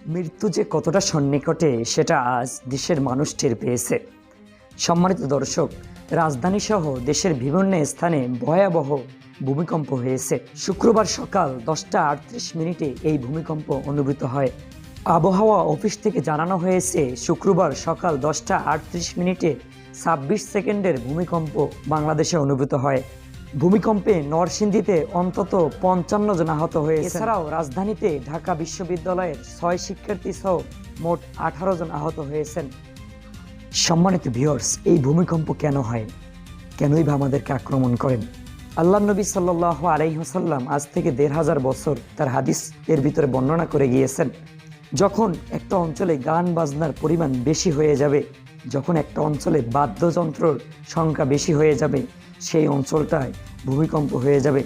মৃত্যু যে কতটা সন্নিকটে সেটা আজ দেশের মানুষ টের পেয়েছে। সম্মানিত দর্শক, রাজধানী সহ দেশের বিভিন্ন স্থানে ভয়াবহ ভূমিকম্প হয়েছে। শুক্রবার সকাল 10:38 এই ভূমিকম্প অনুভূত হয়। আবহাওয়া অফিস থেকে জানানো হয়েছে শুক্রবার সকাল 10:38 26 ভূমিকম্প বাংলাদেশে অনুভূত হয়। ভূমিকম্পে নরসিংদীতে অন্তত 55 জন আহত হয়েছে। এছাড়াও রাজধানীতে ঢাকা বিশ্ববিদ্যালয়ের 6 শিক্ষার্থী সহ মোট 18 জন আহত হয়েছেন। সম্মানিত ভিউয়ার্স, এই ভূমিকম্প কেন হয়, কেনই বা আমাদেরকে আক্রমণ করেন? আল্লাহর নবী সাল্লাল্লাহু আলাইহি ওয়াসাল্লাম আজ থেকে 1500 বছর তার হাদিস এর ভিতরে বর্ণনা করে গিয়েছেন, যখন একটা অঞ্চলে গান বাজনার পরিমাণ বেশি হয়ে যাবে, যখন একটা অঞ্চলে বাদ্যযন্ত্রর সংখ্যা বেশি হয়ে যাবে, সেই অঞ্চলটায় ভূমিকম্প হয়ে যাবে।